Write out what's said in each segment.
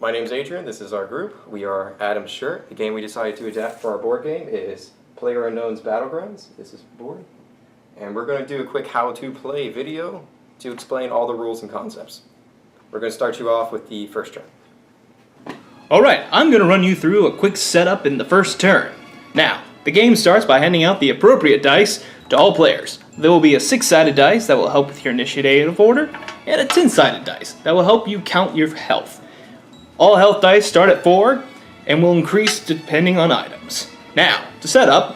My name's Adrian, this is our group. We are Adam's Shirt. The game we decided to adapt for our board game is PlayerUnknown's Battlegrounds. This is the board. And we're going to do a quick how to play video to explain all the rules and concepts. We're going to start you off with the first turn. Alright, I'm going to run you through a quick setup in the first turn. Now, the game starts by handing out the appropriate dice to all players. There will be a 6-sided dice that will help with your initiative order, and a 10-sided dice that will help you count your health. All health dice start at 4 and will increase depending on items. Now, to set up,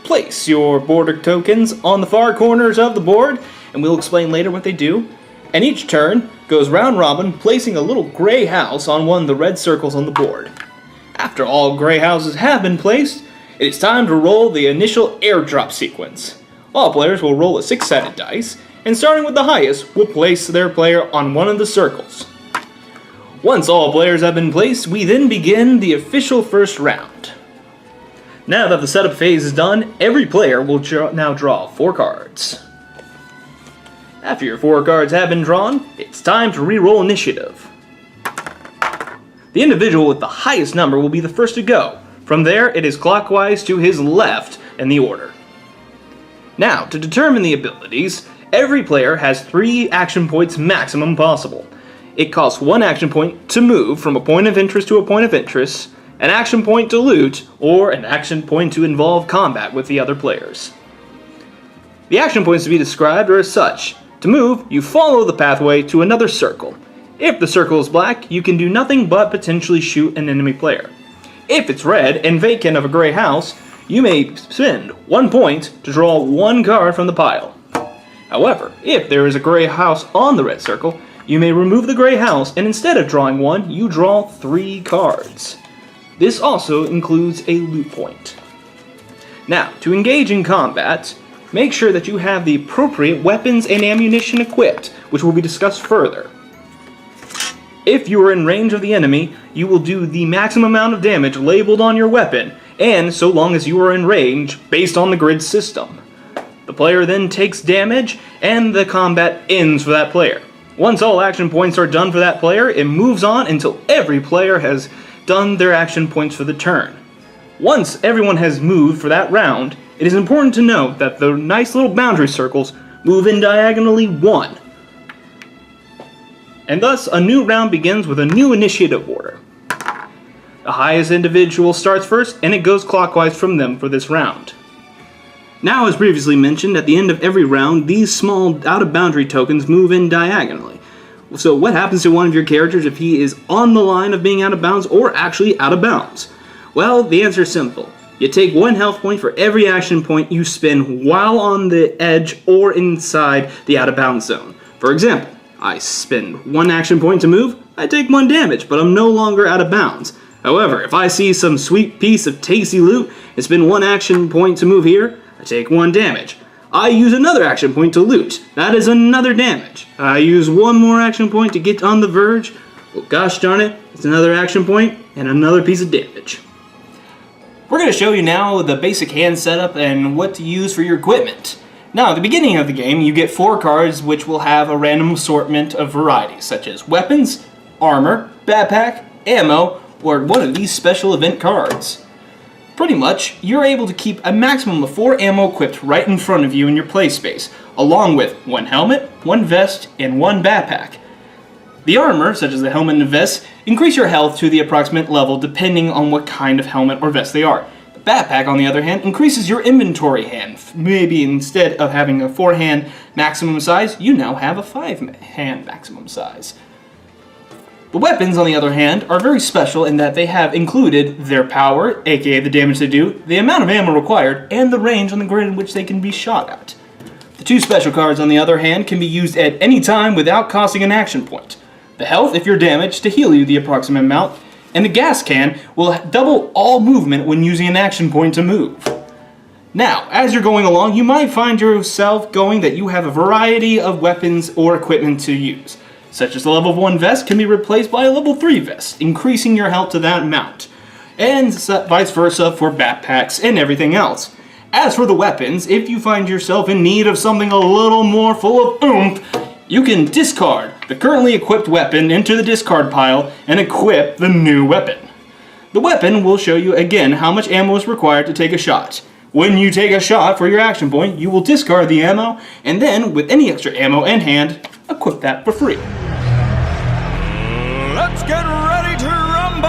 place your border tokens on the far corners of the board, and we'll explain later what they do. And each turn goes round robin, placing a little gray house on one of the red circles on the board. After all gray houses have been placed, it is time to roll the initial airdrop sequence. All players will roll a 6-sided dice, and starting with the highest, will place their player on one of the circles. Once all players have been placed, we then begin the official first round. Now that the setup phase is done, every player will now draw 4 cards. After your 4 cards have been drawn, it's time to re-roll initiative. The individual with the highest number will be the first to go. From there, it is clockwise to his left in the order. Now, to determine the abilities, every player has 3 action points maximum possible. It costs 1 action point to move from a point of interest to a point of interest, an action point to loot, or an action point to involve combat with the other players. The action points to be described are as such. To move, you follow the pathway to another circle. If the circle is black, you can do nothing but potentially shoot an enemy player. If it's red and vacant of a gray house, you may spend 1 point to draw 1 card from the pile. However, if there is a gray house on the red circle, you may remove the gray house, and instead of drawing 1, you draw 3 cards. This also includes a loot point. Now, to engage in combat, make sure that you have the appropriate weapons and ammunition equipped, which will be discussed further. If you are in range of the enemy, you will do the maximum amount of damage labeled on your weapon, and so long as you are in range, based on the grid system. The player then takes damage, and the combat ends for that player. Once all action points are done for that player, it moves on until every player has done their action points for the turn. Once everyone has moved for that round, it is important to note that the nice little boundary circles move in diagonally 1. And thus, a new round begins with a new initiative order. The highest individual starts first, and it goes clockwise from them for this round. Now, as previously mentioned, at the end of every round, these small out-of-boundary tokens move in diagonally. So what happens to one of your characters if he is on the line of being out of bounds or actually out of bounds? Well, the answer is simple. You take 1 health point for every action point you spend while on the edge or inside the out-of-bounds zone. For example, I spend 1 action point to move, I take 1 damage, but I'm no longer out of bounds. However, if I see some sweet piece of tasty loot and spend 1 action point to move here, I take 1 damage. I use another action point to loot. That is another damage. I use 1 more action point to get on the verge. Well, gosh darn it, it's another action point and another piece of damage. We're going to show you now the basic hand setup and what to use for your equipment. Now, at the beginning of the game, you get 4 cards which will have a random assortment of varieties, such as weapons, armor, backpack, ammo, or one of these special event cards. Pretty much, you're able to keep a maximum of 4 ammo equipped right in front of you in your play space, along with 1 helmet, 1 vest, and 1 backpack. The armor, such as the helmet and vest, increase your health to the approximate level depending on what kind of helmet or vest they are. The backpack, on the other hand, increases your inventory hand. Maybe instead of having a 4-hand maximum size, you now have a 5-hand maximum size. The weapons, on the other hand, are very special in that they have included their power, aka the damage they do, the amount of ammo required, and the range on the grid in which they can be shot at. The 2 special cards, on the other hand, can be used at any time without costing an action point. The health, if you're damaged, to heal you the approximate amount, and the gas can will double all movement when using an action point to move. Now, as you're going along, you might find yourself going that you have a variety of weapons or equipment to use, such as the level 1 vest can be replaced by a level 3 vest, increasing your health to that amount, and vice versa for backpacks and everything else. As for the weapons, if you find yourself in need of something a little more full of oomph, you can discard the currently equipped weapon into the discard pile and equip the new weapon. The weapon will show you again how much ammo is required to take a shot. When you take a shot for your action point, you will discard the ammo, and then, with any extra ammo in hand, equip that for free. Let's get ready to rumble!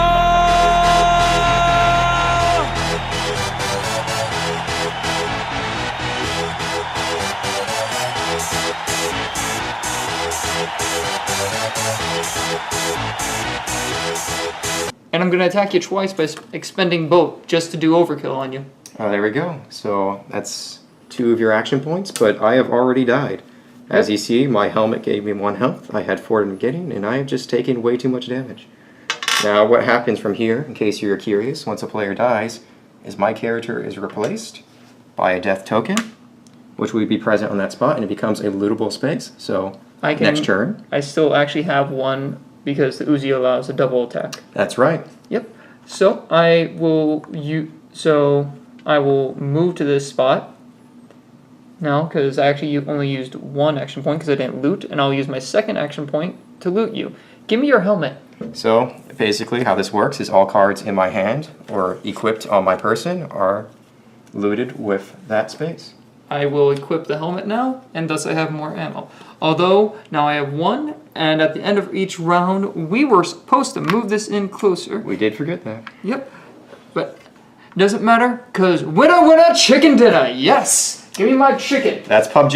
And I'm gonna attack you twice by expending both, just to do overkill on you. Oh, there we go. So that's 2 of your action points, but I have already died. As you see, my helmet gave me 1 health. I had 4 in the beginning, and I have just taken way too much damage. Now, what happens from here, in case you're curious, once a player dies, is my character is replaced by a death token, which will be present on that spot, and it becomes a lootable space. So, next turn. I still actually have 1 because the Uzi allows a double attack. That's right. Yep. So I will move to this spot now because actually you only used 1 action point because I didn't loot, and I'll use my second action point to loot you. Give me your helmet. So, basically how this works is all cards in my hand or equipped on my person are looted with that space. I will equip the helmet now, and thus I have more ammo. Although, now I have 1, and at the end of each round, we were supposed to move this in closer. We did forget that. Yep. But doesn't matter, because winner, winner, chicken dinner. Yes! Give me my chicken. That's PUBG.